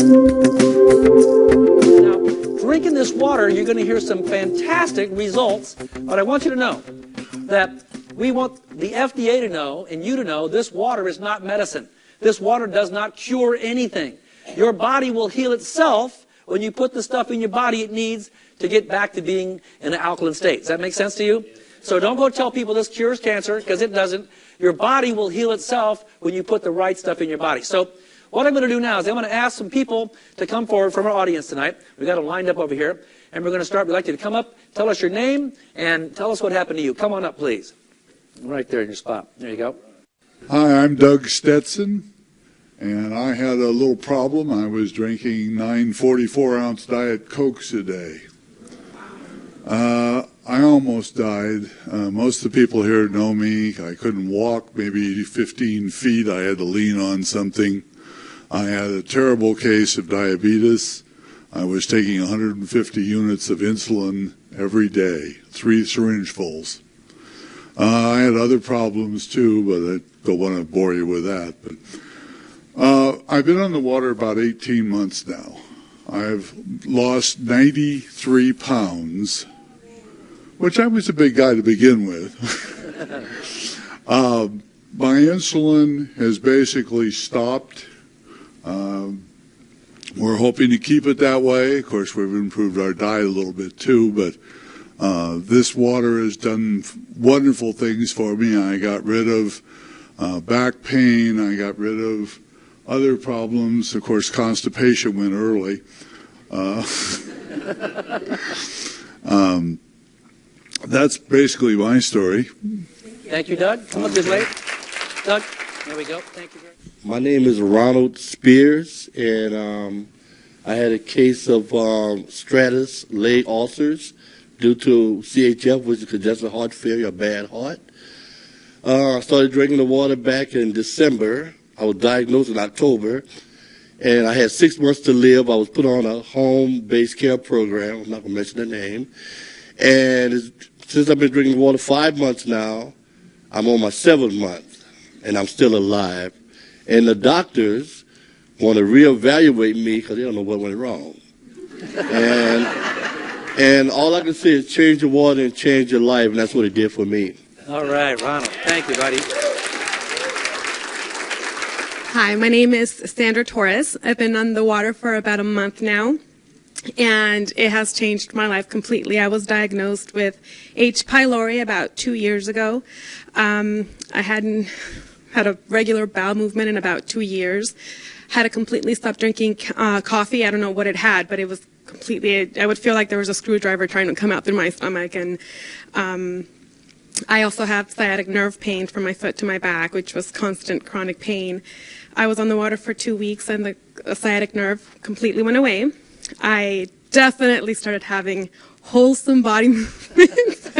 Now, drinking this water, you're going to hear some fantastic results, but I want you to know that we want the FDA to know and you to know this water is not medicine. This water does not cure anything. Your body will heal itself when you put the stuff in your body it needs to get back to being in an alkaline state. Does that make sense to you? So don't go tell people this cures cancer, because it doesn't. Your body will heal itself when you put the right stuff in your body. So what I'm going to do now is I'm going to ask some people to come forward from our audience tonight. We've got them lined up over here. And we're going to start. We'd like you to come up, tell us your name, and tell us what happened to you. Come on up, please. Right there in your spot. There you go. Hi, I'm Doug Stetson, and I had a little problem. I was drinking 9 44-ounce Diet Cokes a day. I almost died. Most of the people here know me. I couldn't walk maybe 15 feet. I had to lean on something. I had a terrible case of diabetes. I was taking 150 units of insulin every day, 3 syringefuls. I had other problems too, but I don't want to bore you with that. But I've been on the water about 18 months now. I've lost 93 pounds, which I was a big guy to begin with. My insulin has basically stopped. We're hoping to keep it that way. Of course, we've improved our diet a little bit too, but this water has done wonderful things for me. I got rid of back pain. I got rid of other problems. Of course, constipation went early. That's basically my story. Thank you, Doug. Come up this way. Doug, there we go. Thank you very much. My name is Ronald Spears, and I had a case of statis leg ulcers due to CHF, which is congestive heart failure, a bad heart. I started drinking the water back in December. I was diagnosed in October, and I had 6 months to live. I was put on a home-based care program. I'm not going to mention the name. And since I've been drinking water 5 months now, I'm on my 7th month, and I'm still alive. And the doctors want to reevaluate me because they don't know what went wrong. And all I can say is change your water and change your life, and that's what it did for me. All right, Ronald. Thank you, buddy. Hi, my name is Sandra Torres. I've been on the water for about a month now, and it has changed my life completely. I was diagnosed with H. pylori about 2 years ago. I hadn't had a regular bowel movement in about 2 years. Had to completely stop drinking coffee. I don't know what it had, but it was completely, I would feel like there was a screwdriver trying to come out through my stomach. And I also have sciatic nerve pain from my foot to my back, which was constant chronic pain. I was on the water for 2 weeks, and the sciatic nerve completely went away. I definitely started having wholesome body movements,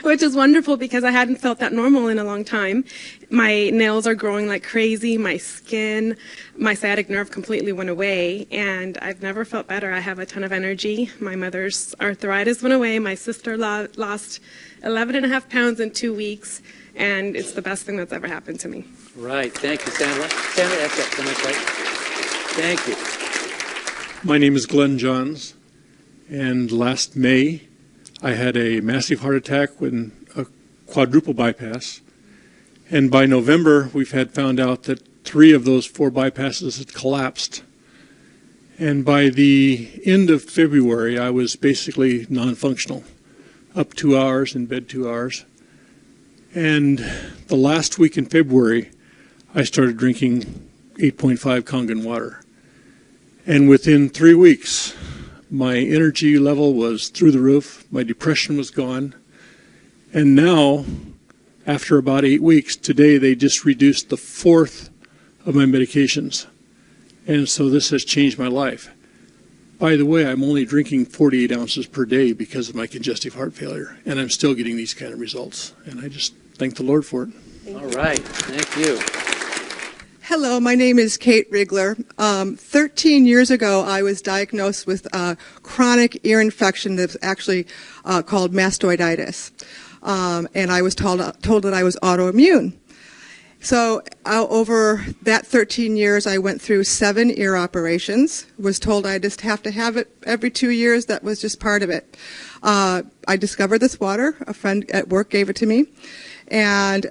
which is wonderful because I hadn't felt that normal in a long time. My nails are growing like crazy, my skin, my sciatic nerve completely went away, and I've never felt better. I have a ton of energy. My mother's arthritis went away. My sister lost 11.5 pounds in 2 weeks, and it's the best thing that's ever happened to me. Right. Thank you, Sandra. Sandra, that's it. Come right. Thank you. My name is Glenn Johns, and last May I had a massive heart attack with a quadruple bypass. And by November, we've had found out that 3 of those 4 bypasses had collapsed. And by the end of February, I was basically non-functional, up 2 hours, in bed 2 hours. And the last week in February, I started drinking 8.5 Kangen water. And within 3 weeks, my energy level was through the roof, my depression was gone. And now, after about 8 weeks, today they just reduced the 4th of my medications. And so this has changed my life. By the way, I'm only drinking 48 ounces per day because of my congestive heart failure, and I'm still getting these kind of results. And I just thank the Lord for it. All right. Thank you. Hello, my name is Kate Rigler. 13 years ago, I was diagnosed with a chronic ear infection that's actually called Mastoiditis. And I was told that I was autoimmune. So over that 13 years, I went through 7 ear operations, was told I just have to have it every 2 years. That was just part of it. I discovered this water. A friend at work gave it to me. And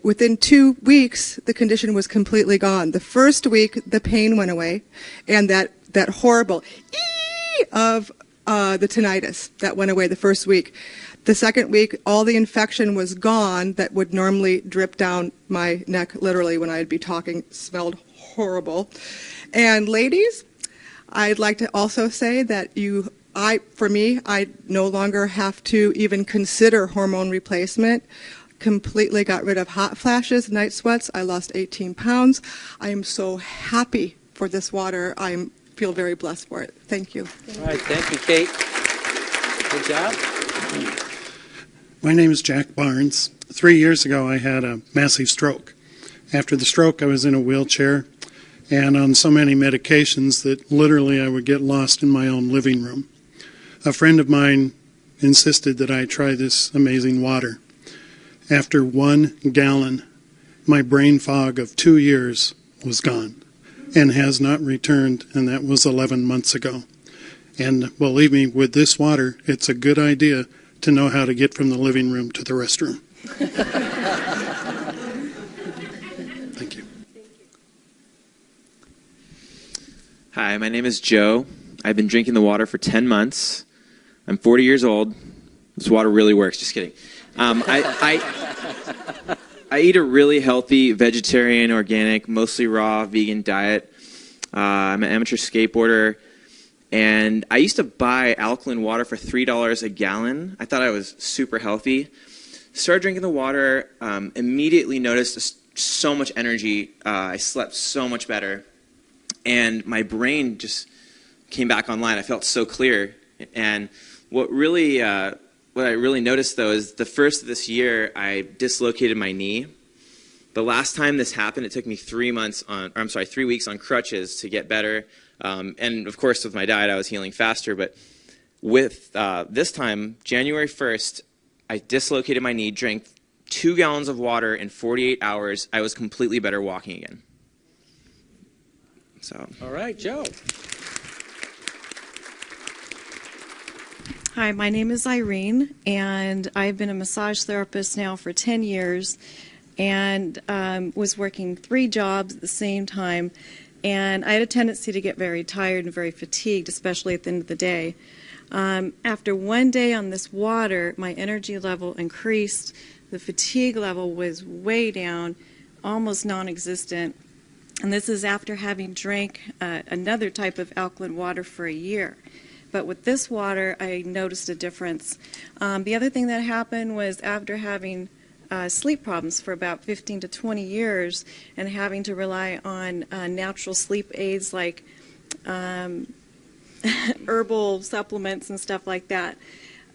within 2 weeks, the condition was completely gone. The first week, the pain went away, and that horrible ee of the tinnitus, that went away the first week. The second week, all the infection was gone that would normally drip down my neck, literally, when I'd be talking. It smelled horrible. And ladies, I'd like to also say that for me, I no longer have to even consider hormone replacement. Completely got rid of hot flashes, night sweats. I lost 18 pounds. I am so happy for this water. I feel very blessed for it. Thank you. All right, thank you, Kate. Good job. My name is Jack Barnes. 3 years ago, I had a massive stroke. After the stroke, I was in a wheelchair and on so many medications that literally I would get lost in my own living room. A friend of mine insisted that I try this amazing water. After 1 gallon, my brain fog of 2 years was gone and has not returned, and that was 11 months ago. And believe me, with this water, it's a good idea to know how to get from the living room to the restroom. Thank you. Hi, my name is Joe. I've been drinking the water for 10 months. I'm 40 years old. This water really works. Just kidding. I eat a really healthy vegetarian, organic, mostly raw, vegan diet. I'm an amateur skateboarder. And I used to buy alkaline water for $3 a gallon. I thought I was super healthy. Started drinking the water, immediately noticed so much energy. I slept so much better. And my brain just came back online. I felt so clear. And what I really noticed, though, is the first of this year, I dislocated my knee. The last time this happened, it took me 3 weeks on crutches to get better. And of course, with my diet, I was healing faster. But with this time, January 1st, I dislocated my knee, drank 2 gallons of water in 48 hours. I was completely better walking again. So. All right, Joe. Hi, my name is Irene, and I've been a massage therapist now for 10 years and was working 3 jobs at the same time. And I had a tendency to get very tired and very fatigued, especially at the end of the day. After 1 day on this water, my energy level increased. The fatigue level was way down, almost non-existent. And this is after having drank another type of alkaline water for a year. But with this water, I noticed a difference. The other thing that happened was after having sleep problems for about 15 to 20 years and having to rely on natural sleep aids like herbal supplements and stuff like that,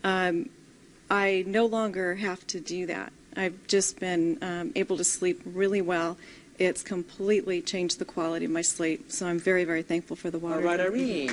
I no longer have to do that. I've just been able to sleep really well. It's completely changed the quality of my sleep, so I'm very, very thankful for the water. All right, Irene.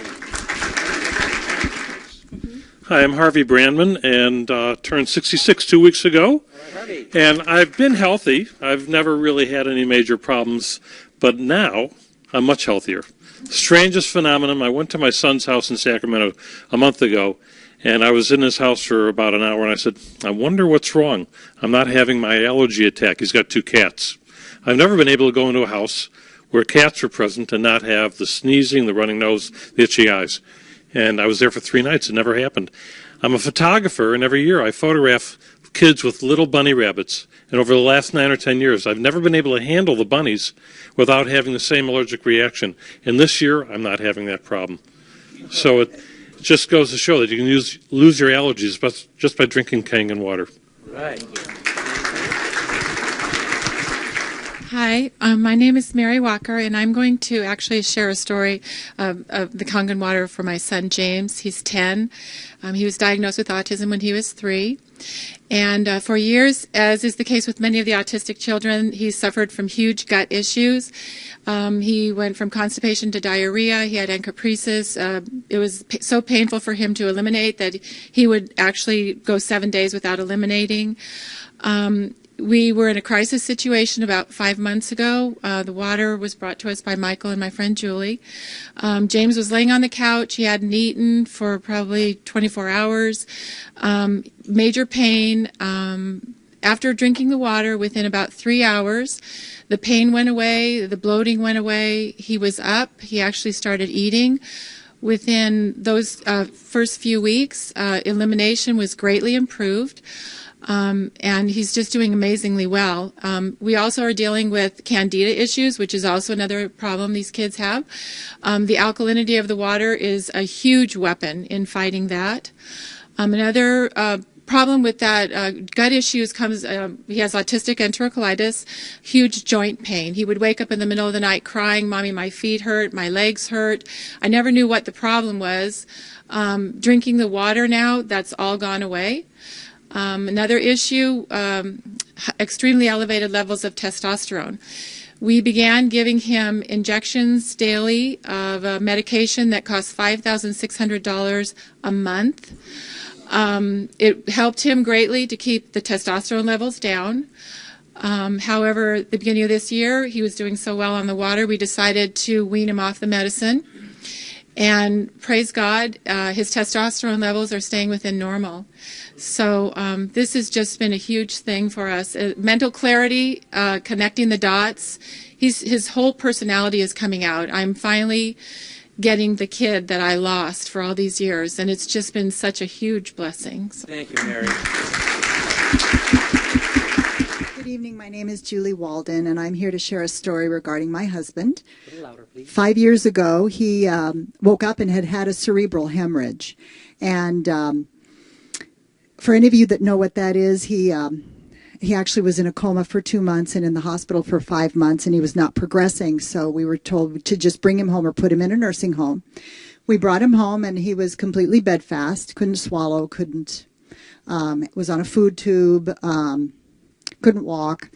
Hi, I'm Harvey Brandman, and turned 66 2 weeks ago. All right, Harvey. And I've been healthy. I've never really had any major problems, but now I'm much healthier. Strangest phenomenon, I went to my son's house in Sacramento a month ago, and I was in his house for about an hour, and I said, I wonder what's wrong. I'm not having my allergy attack. He's got 2 cats. I've never been able to go into a house where cats are present and not have the sneezing, the running nose, the itchy eyes. And I was there for 3 nights. It never happened. I'm a photographer, and every year I photograph kids with little bunny rabbits. And over the last 9 or 10 years, I've never been able to handle the bunnies without having the same allergic reaction. And this year, I'm not having that problem. So it just goes to show that you can lose your allergies just by drinking Kangen water. Right. Hi, my name is Mary Walker, and I'm going to actually share a story of the Kangen water for my son James. He's 10. He was diagnosed with autism when he was 3. And for years, as is the case with many of the autistic children, he suffered from huge gut issues. He went from constipation to diarrhea. He had encopresis. It was so painful for him to eliminate that he would actually go 7 days without eliminating. We were in a crisis situation about 5 months ago. The water was brought to us by Michael and my friend Julie. James was laying on the couch. He hadn't eaten for probably 24 hours. Major pain. After drinking the water, within about 3 hours, the pain went away, the bloating went away. He was up. He actually started eating. Within those first few weeks, elimination was greatly improved. And he's just doing amazingly well. We also are dealing with candida issues, which is also another problem these kids have. The alkalinity of the water is a huge weapon in fighting that. Another problem with that gut issues comes, he has autistic enterocolitis, huge joint pain. He would wake up in the middle of the night crying, "Mommy, my feet hurt, my legs hurt." I never knew what the problem was. Drinking the water now, that's all gone away. Another issue, extremely elevated levels of testosterone. We began giving him injections daily of a medication that costs $5,600 a month. It helped him greatly to keep the testosterone levels down. However, at the beginning of this year, he was doing so well on the water, we decided to wean him off the medicine. And praise God, his testosterone levels are staying within normal. So this has just been a huge thing for us. Mental clarity, connecting the dots. His whole personality is coming out. I'm finally getting the kid that I lost for all these years, and it's just been such a huge blessing. So. Thank you, Mary. Good evening. My name is Julie Walden, and I'm here to share a story regarding my husband. A little louder, please. 5 years ago, he woke up and had a cerebral hemorrhage. And for any of you that know what that is, he actually was in a coma for 2 months and in the hospital for 5 months, and he was not progressing. So we were told to just bring him home or put him in a nursing home. We brought him home, and he was completely bedfast, couldn't swallow, was on a food tube, couldn't walk.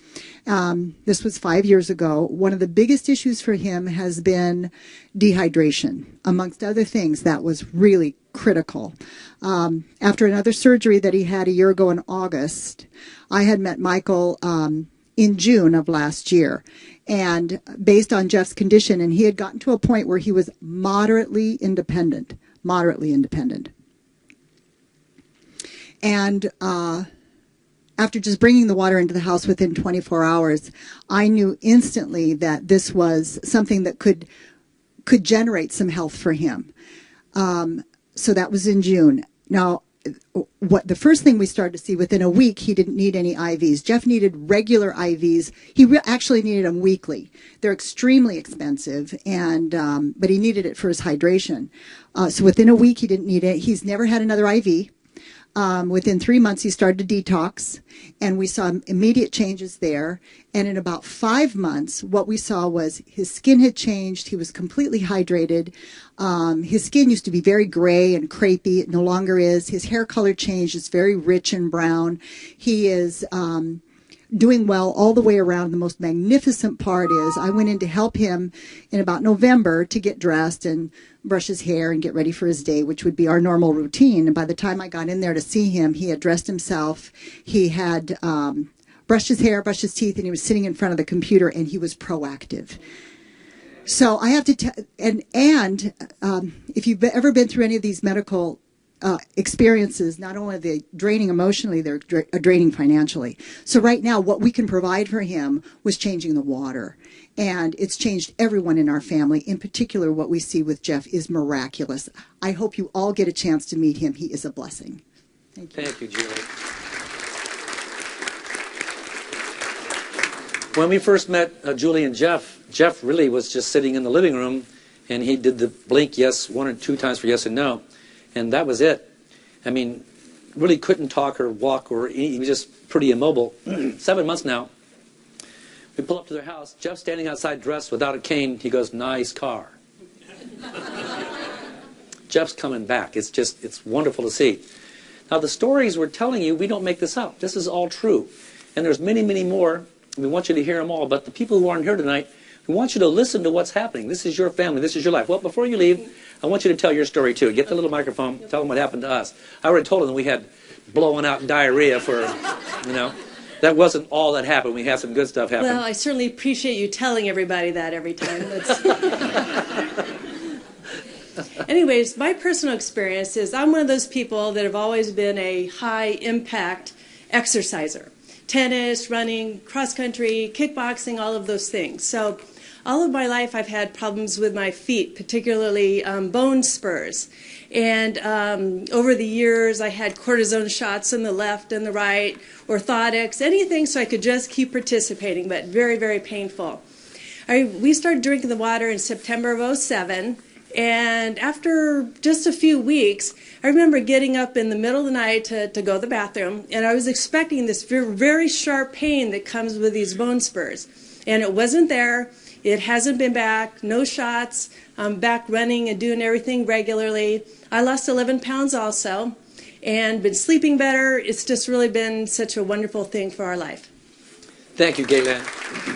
This was 5 years ago. One of the biggest issues for him has been dehydration. Amongst other things, that was really critical. After another surgery that he had a year ago in August, I had met Michael in June of last year. And based on Jeff's condition, and he had gotten to a point where he was moderately independent. And after just bringing the water into the house within 24 hours, I knew instantly that this was something that could generate some health for him. So that was in June. Now, the first thing we started to see, within a week, he didn't need any IVs. Jeff needed regular IVs. He actually needed them weekly. They're extremely expensive, but he needed it for his hydration. So within a week, he didn't need it. He's never had another IV. Within 3 months, he started to detox, and we saw immediate changes there. And in about 5 months, what we saw was his skin had changed. He was completely hydrated. His skin used to be very gray and crepey. It no longer is. His hair color changed. It's very rich and brown. He is doing well all the way around. The most magnificent part is I went in to help him in about November to get dressed and brush his hair and get ready for his day, which would be our normal routine. And by the time I got in there to see him, he had dressed himself. He had brushed his hair, brushed his teeth, and he was sitting in front of the computer, and he was proactive. So I have to tell, and if you've ever been through any of these medical experiences, not only are they draining emotionally, they're draining financially. So right now, what we can provide for him was changing the water. And it's changed everyone in our family. In particular, what we see with Jeff is miraculous. I hope you all get a chance to meet him. He is a blessing. Thank you. Thank you, Julie. When we first met Julie and Jeff really was just sitting in the living room, and he did the blink yes 1 or 2 times for yes and no. And that was it. I mean, really couldn't talk or walk or eat. He was just pretty immobile. 7 months now. We pull up to their house. Jeff's standing outside dressed without a cane. He goes, "Nice car." Jeff's coming back. It's wonderful to see. Now, the stories we're telling you, we don't make this up. This is all true. And there's many, many more. We want you to hear them all. But the people who aren't here tonight, we want you to listen to what's happening. This is your family. This is your life. Well, before you leave, I want you to tell your story, too. Get the little microphone. Tell them what happened to us. I already told them we had blowing out diarrhea for, that wasn't all that happened. We had some good stuff happen. Well, I certainly appreciate you telling everybody that every time. Anyways, my personal experience is I'm one of those people that have always been a high-impact exerciser. Tennis, running, cross-country, kickboxing, all of those things. So all of my life I've had problems with my feet, particularly bone spurs. And over the years I had cortisone shots in the left and the right, orthotics, anything so I could just keep participating, but very, very painful. We started drinking the water in September of '07. And after just a few weeks, I remember getting up in the middle of the night to go to the bathroom, and I was expecting this very sharp pain that comes with these bone spurs. And it wasn't there. It hasn't been back. No shots. I'm back running and doing everything regularly. I lost 11 pounds also and been sleeping better. It's just really been such a wonderful thing for our life. Thank you, Gaylan.